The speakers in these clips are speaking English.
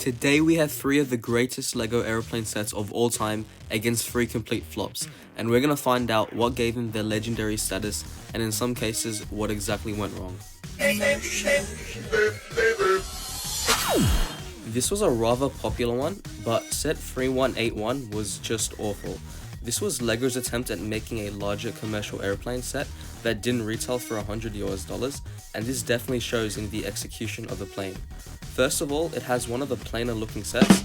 Today we have 3 of the greatest LEGO airplane sets of all time against 3 complete flops, and we're gonna find out what gave them their legendary status, and in some cases, what exactly went wrong. This was a rather popular one, but set 3181 was just awful. This was LEGO's attempt at making a larger commercial airplane set that didn't retail for $100, and this definitely shows in the execution of the plane. First of all, it has one of the plainer looking sets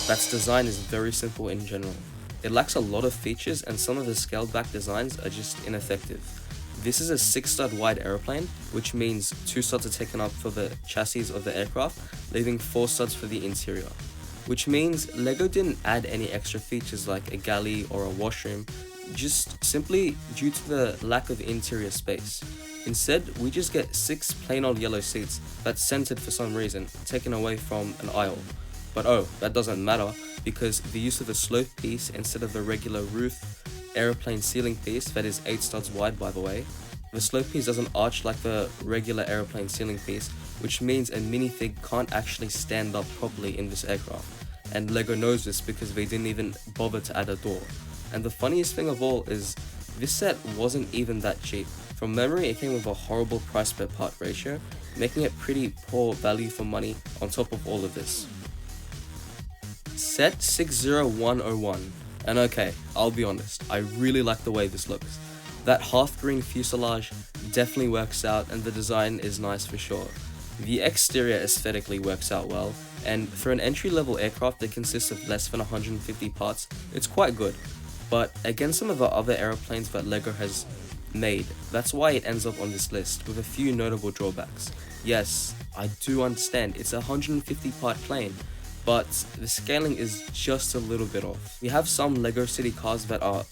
that's design is very simple in general. It lacks a lot of features and some of the scaled back designs are just ineffective. This is a 6-stud wide airplane, which means 2 studs are taken up for the chassis of the aircraft, leaving 4 studs for the interior. Which means LEGO didn't add any extra features like a galley or a washroom, just simply due to the lack of interior space. Instead, we just get 6 plain old yellow seats that's centered for some reason, taken away from an aisle. But oh, that doesn't matter because the use of a slope piece instead of the regular roof airplane ceiling piece that is 8 studs wide by the way. The slope piece doesn't arch like the regular airplane ceiling piece, which means a minifig can't actually stand up properly in this aircraft. And LEGO knows this because they didn't even bother to add a door. And the funniest thing of all is, this set wasn't even that cheap. From memory, it came with a horrible price per part ratio, making it pretty poor value for money on top of all of this. Set 60101. And okay, I'll be honest, I really like the way this looks. That half green fuselage definitely works out and the design is nice for sure. The exterior aesthetically works out well, and for an entry-level aircraft that consists of less than 150 parts, it's quite good. But against some of the other airplanes that LEGO has made, that's why it ends up on this list with a few notable drawbacks. Yes, I do understand it's a 150 part plane, but the scaling is just a little bit off. We have some LEGO City cars that are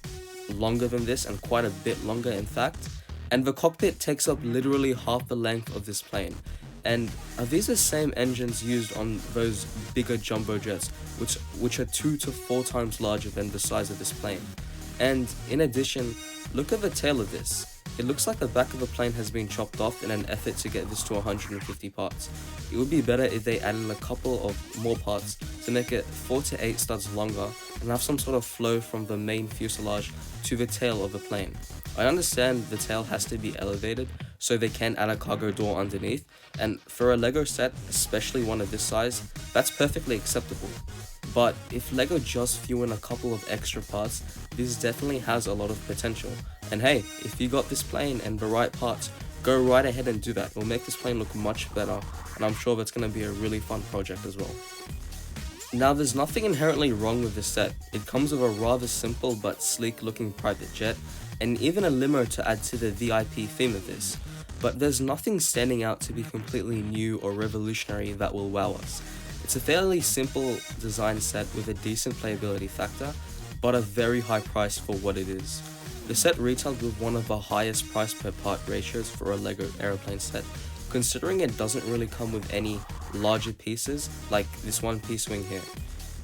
longer than this and quite a bit longer in fact, and the cockpit takes up literally half the length of this plane. And are these the same engines used on those bigger jumbo jets, which are 2 to 4 times larger than the size of this plane? And in addition, look at the tail of this. It looks like the back of the plane has been chopped off in an effort to get this to 150 parts. It would be better if they added a couple of more parts to make it 4 to 8 studs longer and have some sort of flow from the main fuselage to the tail of the plane. I understand the tail has to be elevated so they can add a cargo door underneath, and for a LEGO set, especially one of this size, that's perfectly acceptable. But if LEGO just threw in a couple of extra parts, this definitely has a lot of potential. And hey, if you got this plane and the right parts, go right ahead and do that. It'll make this plane look much better, and I'm sure that's going to be a really fun project as well. Now, there's nothing inherently wrong with this set. It comes with a rather simple but sleek looking private jet, and even a limo to add to the VIP theme of this. But there's nothing standing out to be completely new or revolutionary that will wow us. It's a fairly simple design set with a decent playability factor, but a very high price for what it is. The set retailed with one of the highest price per part ratios for a LEGO airplane set, considering it doesn't really come with any larger pieces like this one piece wing here.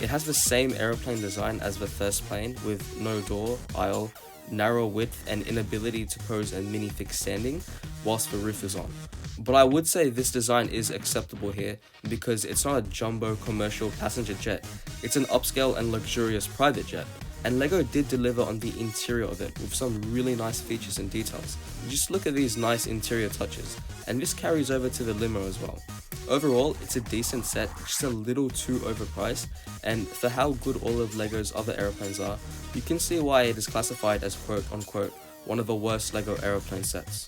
It has the same airplane design as the first plane with no door, aisle, narrow width and inability to pose a minifig standing whilst the roof is on. But I would say this design is acceptable here because it's not a jumbo commercial passenger jet, it's an upscale and luxurious private jet. And LEGO did deliver on the interior of it with some really nice features and details. Just look at these nice interior touches, and this carries over to the limo as well. Overall, it's a decent set, just a little too overpriced, and for how good all of LEGO's other airplanes are, you can see why it is classified as quote unquote one of the worst LEGO airplane sets.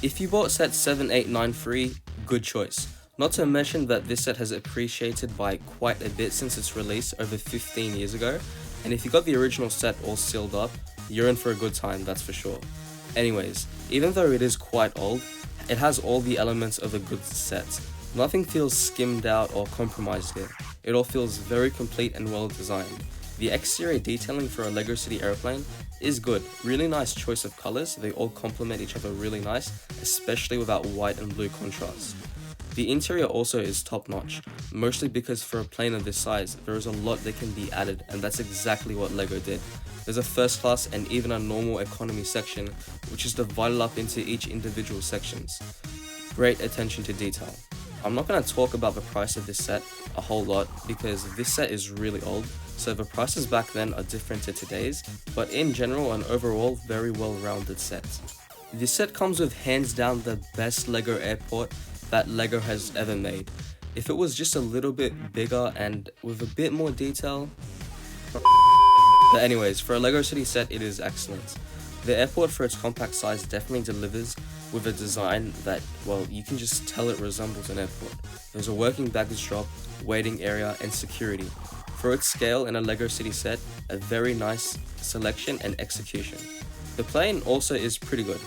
If you bought set 7893, good choice. Not to mention that this set has appreciated by quite a bit since its release over 15 years ago, and if you got the original set all sealed up, you're in for a good time, that's for sure. Anyways, even though it is quite old, it has all the elements of a good set. Nothing feels skimmed out or compromised here. It all feels very complete and well designed. The exterior detailing for a LEGO City airplane is good. Really nice choice of colors, they all complement each other really nice, especially with that white and blue contrast. The interior also is top notch, mostly because for a plane of this size, there is a lot that can be added, and that's exactly what LEGO did. There's a first class and even a normal economy section, which is divided up into each individual sections. Great attention to detail. I'm not going to talk about the price of this set a whole lot because this set is really old, so the prices back then are different to today's, but in general and overall, very well-rounded set. This set comes with hands down the best LEGO airport that LEGO has ever made. If it was just a little bit bigger and with a bit more detail... But anyways, for a LEGO City set, it is excellent. The airport for its compact size definitely delivers with a design that, well, you can just tell it resembles an airport. There's a working baggage drop, waiting area, and security. For its scale in a LEGO City set, a very nice selection and execution. The plane also is pretty good.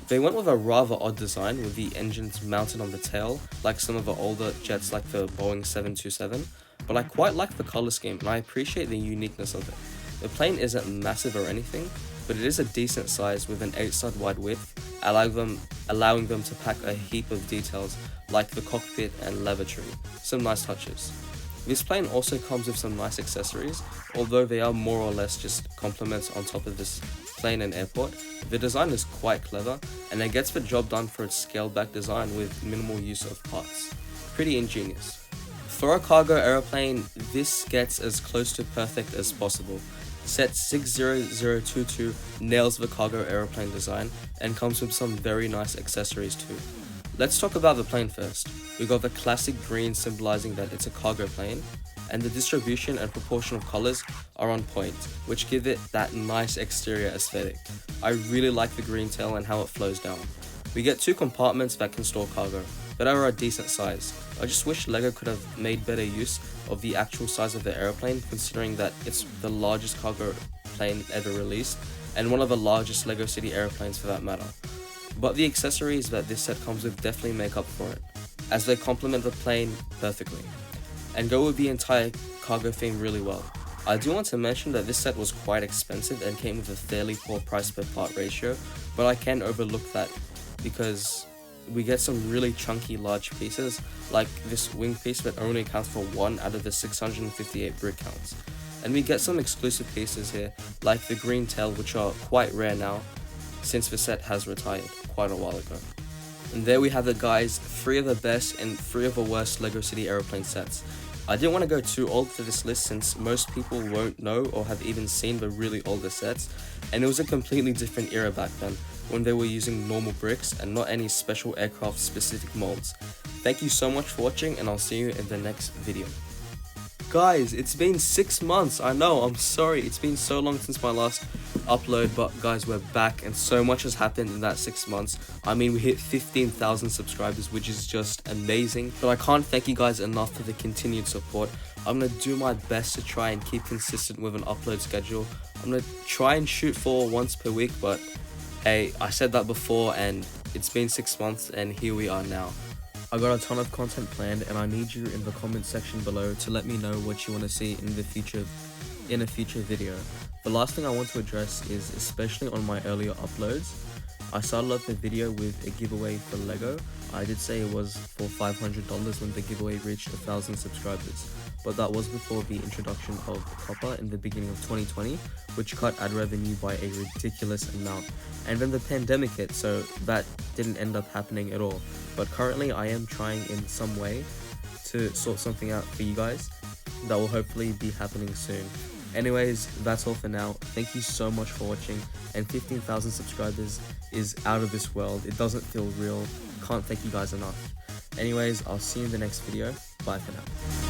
They went with a rather odd design with the engines mounted on the tail, like some of the older jets like the Boeing 727, but I quite like the color scheme and I appreciate the uniqueness of it. The plane isn't massive or anything, but it is a decent size with an 8-stud wide width, allowing them to pack a heap of details like the cockpit and lavatory. Some nice touches. This plane also comes with some nice accessories, although they are more or less just complements on top of this plane and airport. The design is quite clever, and it gets the job done for its scaled back design with minimal use of parts. Pretty ingenious. For a cargo aeroplane, this gets as close to perfect as possible. Set 60022 nails the cargo aeroplane design and comes with some very nice accessories too. Let's talk about the plane first. We got the classic green symbolizing that it's a cargo plane, and the distribution and proportion of colors are on point, which give it that nice exterior aesthetic. I really like the green tail and how it flows down. We get 2 compartments that can store cargo, that are a decent size. I just wish LEGO could have made better use of the actual size of the airplane, considering that it's the largest cargo plane ever released, and one of the largest LEGO City airplanes for that matter. But the accessories that this set comes with definitely make up for it, as they complement the plane perfectly, and go with the entire cargo theme really well. I do want to mention that this set was quite expensive and came with a fairly poor price per part ratio, but I can overlook that because we get some really chunky large pieces, like this wing piece that only accounts for 1 out of the 658 brick counts. And we get some exclusive pieces here, like the green tail, which are quite rare now, since the set has retired quite a while ago. And there we have it, guys, 3 of the best and 3 of the worst LEGO City aeroplane sets. I didn't want to go too old for this list since most people won't know or have even seen the really older sets, and it was a completely different era back then, when they were using normal bricks and not any special aircraft specific molds. Thank you so much for watching, and I'll see you in the next video. Guys, it's been 6 months, I know, I'm sorry, it's been so long since my last upload, but guys, we're back and so much has happened in that 6 months. I mean, we hit 15,000 subscribers, which is just amazing, but I can't thank you guys enough for the continued support. I'm gonna do my best to try and keep consistent with an upload schedule. I'm gonna try and shoot for once per week, but hey, I said that before and it's been 6 months and here we are now. I got a ton of content planned and I need you in the comment section below to let me know what you want to see in a future video. The last thing I want to address is, especially on my earlier uploads, I started off the video with a giveaway for LEGO. I did say it was for $500 when the giveaway reached 1,000 subscribers, but that was before the introduction of Copper in the beginning of 2020, which cut ad revenue by a ridiculous amount. And then the pandemic hit, so that didn't end up happening at all. But currently I am trying in some way to sort something out for you guys that will hopefully be happening soon. Anyways, that's all for now. Thank you so much for watching, and 15,000 subscribers is out of this world. It doesn't feel real. Can't thank you guys enough. Anyways, I'll see you in the next video. Bye for now.